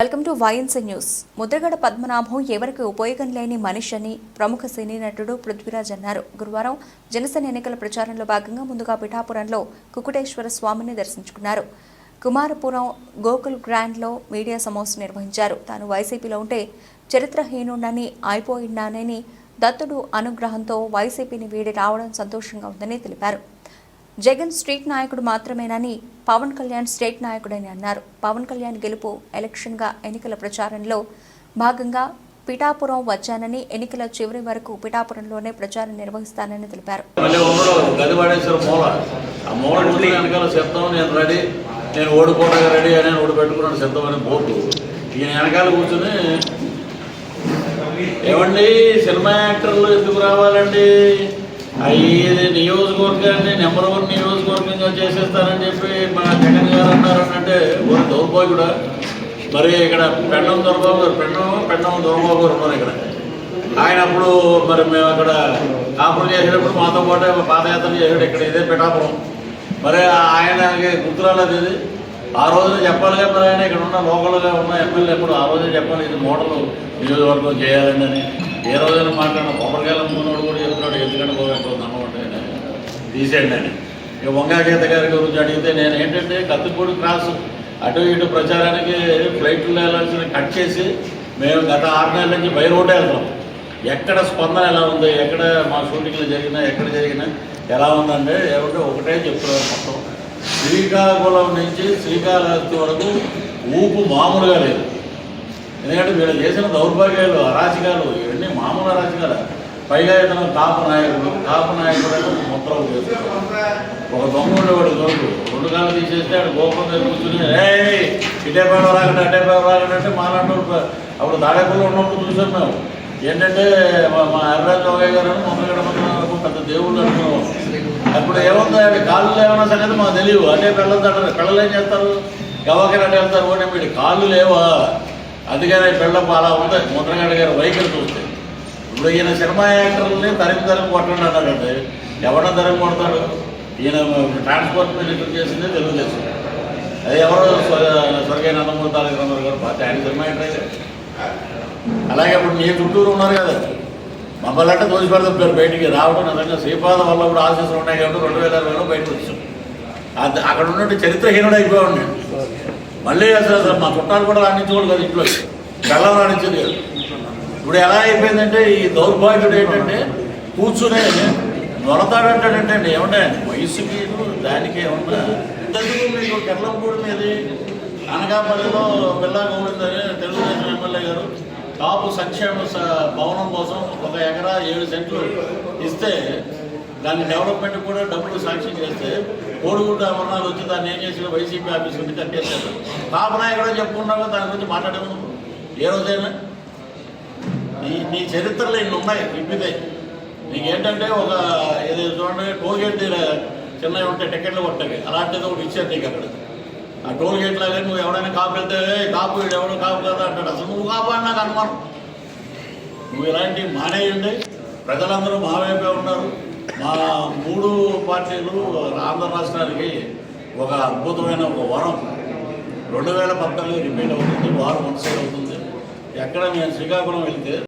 Welcome to YNC news. Mudragada Padmanabham ఎవరికి ఉపయోగం లేని మనిషి అని ప్రముఖ సినీ నటుడు పృథ్వీరాజ్ అన్నారు. గురువారం జనసేన ఎన్నికల ప్రచారంలో భాగంగా ముందుగా పిఠాపురంలో కుకుటేశ్వర స్వామిని దర్శించుకున్నారు. కుమారపురం గోకుల్ గ్రాండ్లో మీడియా సమావేశం నిర్వహించారు. తాను వైసీపీలో ఉంటే చరిత్రహీనుడని అయిపోయినానని, దత్తుడు అనుగ్రహంతో వైసీపీని వీడి రావడం సంతోషంగా ఉందని తెలిపారు. జగన్ స్ట్రీట్ నాయకుడు మాత్రమేనని, పవన్ కళ్యాణ్ స్టేట్ నాయకుడని అన్నారు. పవన్ కళ్యాణ్ గెలుపు ఎలక్షన్గా ఎన్నికల ప్రచారంలో భాగంగా పిఠాపురం వచ్చానని, ఎన్నికల చివరి వరకు పిఠాపురంలోనే ప్రచారం నిర్వహిస్తానని తెలిపారు. నేను ఓడిపోవడానికి రెడీ అని ఓడిపెట్టుకున్నాను సిద్ధమని బోర్డు ఈయన వెనకాల కూర్చొని ఏమండి సినిమా యాక్టర్లు ఎందుకు రావాలండి, ఇది నియోజకవర్గాన్ని నెంబర్ 1 నియోజకవర్గంగా చేసేస్తారని చెప్పి మా జగన్ గారు అన్నారనంటే ఒక దౌర్భాగ్యుడా. మరి ఇక్కడ పెండం దొరబాబు గారు పెండం దొరబాబు గారు ఉన్నారు ఇక్కడ. ఆయన అప్పుడు మరి మేము అక్కడ కాపురం చేసేటప్పుడు మాతో పాటు పాదయాత్ర చేసాడు ఇక్కడ, ఇదే పిఠాపురం. మరి ఆయనకి గుర్తురాలేదు ఇది. ఆ రోజున చెప్పాలిగా, మరి ఆయన ఇక్కడ ఉన్న లోకల్గా ఉన్న ఎమ్మెల్యే ఎప్పుడు ఆ రోజే చెప్పాలి ఇది మోడల్ నియోజకవర్గం చేయాలని అని. ఏ రోజైనా మాట్లాడిన కొబ్బరికాయలు అమ్ముకున్నవాడు కూడా చెప్తున్నాడు ఎందుకంటే పోగొట్టుకుంది అన్నమాట తీసేయండి అని. ఇక వంగాగీత గారి గురించి అడిగితే నేను ఏంటంటే కత్తిపూడి క్రాస్ అటు ఇటు ప్రచారానికి ఫ్లైట్లు వెళ్ళాల్సిన కట్ చేసి మేము గత 6 నెలల నుంచి బై రోడ్డే వెళ్తాం. ఎక్కడ స్పందన ఎలా ఉంది, ఎక్కడ మా షూటింగ్లు జరిగినా ఎక్కడ జరిగినా ఎలా ఉందంటే ఏమంటే ఒకటే చెప్తున్నారు. మొత్తం శ్రీకాకుళం నుంచి శ్రీకాళహస్తి వరకు ఊపు మామూలుగా లేదు. ఎందుకంటే వీళ్ళు చేసిన దౌర్భాగ్యాలు, అరాచకాలు ఇవన్నీ మామూలు అరాచకాలు. పైగా ఇతను కాపు నాయకుడు మొత్తం చేస్తాడు. ఒక దొంగ వాడు దొరుకు 2 కాళ్ళు తీసేస్తే ఆడు గోపం దగ్గర కూర్చుని ఇటే పేడ రాకండి అటే పేడ రాకండి అంటే మాలాంటి అప్పుడు దాడేపల్లి ఉన్నప్పుడు చూసాం మేము. ఏంటంటే మా ఎర్రాజ్ జోగయ్య గారు ముద్రగడ పద్మనాభం పెద్ద దేవుళ్ళు అనుకున్నాం. అప్పుడు ఏముంది ఆడి కాళ్ళు లేవన్న సంగతి మాకు తెలియదు. అంటే పిల్లలు ఏం చేస్తారు, గవాకర్ అంటే వెళ్తారు. ఓటే వీడి కాళ్ళు లేవా, అందుకని పిల్లపు అలా ఉంది ముద్రగడ గారి వైఖరి చూస్తే. ఇప్పుడు ఈయన సినిమా యాక్టర్లని తరిమి కొట్టండి అన్నాడంటే ఎవడో తరిమి కొడతాడు. ఈయన ట్రాన్స్పోర్ట్ మినిస్టర్ చేసిందే తెలుగుదేశం. అది ఎవరో స్వర్గీయ నందమూరి తారక రామారావు గారు పార్టీ, ఆయన సినిమా యాక్టర్. అలాగే ఇప్పుడు నేను చుట్టూరు ఉన్నారు కదా, మమ్మల్ని అంటే దోషి పెడతారు బయటికి రావడం. నిజంగా శ్రీపాద వల్ల కూడా ఆశీస్సులు ఉన్నాయి కాబట్టి 2020లో బయటకు వచ్చాం. అక్కడ ఉన్నట్టు చరిత్రహీనుడు అయిపోయాడు. మళ్ళీ అసలు మా చుట్టాలు కూడా రాణించుకోడు కదా, ఇంట్లో బెల్లం రాణించింది కదా. ఇప్పుడు ఎలా అయిపోయిందంటే ఈ దౌర్భాగ్యుడు ఏంటంటే కూర్చునే నొరతాడంటాడంటే ఏమన్నా వయసుకి దానికి ఏమన్నా ఇంతకు మీకు కెర్లంపూడి మీది అనకాపల్లిలో బిల్లా గోవిందని తెలుగుదేశం ఎమ్మెల్యే గారు కాపు సంక్షేమ భవనం కోసం 1 ఎకరా 7 సెంట్లు ఇస్తే దాని డెవలప్మెంట్ కూడా డబ్బులు సాంక్షన్ చేస్తే కోడిగుడ్డ అమర్నాథ్ వచ్చి దాన్ని ఏం చేసి వైసీపీ ఆఫీస్ ఉంది కట్టేశారు. కాపు నాయకుడు చెప్పుకున్నాక దాని గురించి మాట్లాడేము ఏ రోజైనా. నీ చరిత్రలో ఇన్ని ఉన్నాయి ఇప్పితే. నీకేంటంటే ఒక ఏదో చూడండి టోల్గేట్ చిన్నవి ఉంటే టికెట్లు కొట్టాయి, అలాంటిది ఒకటి ఇచ్చారు నీకు అక్కడ. ఆ టోల్గేట్ లాగా నువ్వు ఎవడైనా కాపు వెళ్తే కాపు వీడు ఎవడో కాపు కదా అంటాడు. అసలు నువ్వు కాపు అని నాకు అనుమానం. నువ్వు ఇలాంటివి మానేయండి. ప్రజలందరూ మా వైపే ఉన్నారు. మా 3 పార్టీలు ఆంధ్ర రాష్ట్రానికి ఒక అద్భుతమైన ఒక వరం. 2014 రిపీట్ అవుతుంది, వారం 1 సైడ్ అవుతుంది. ఎక్కడ మేము శ్రీకాకుళం వెళ్తే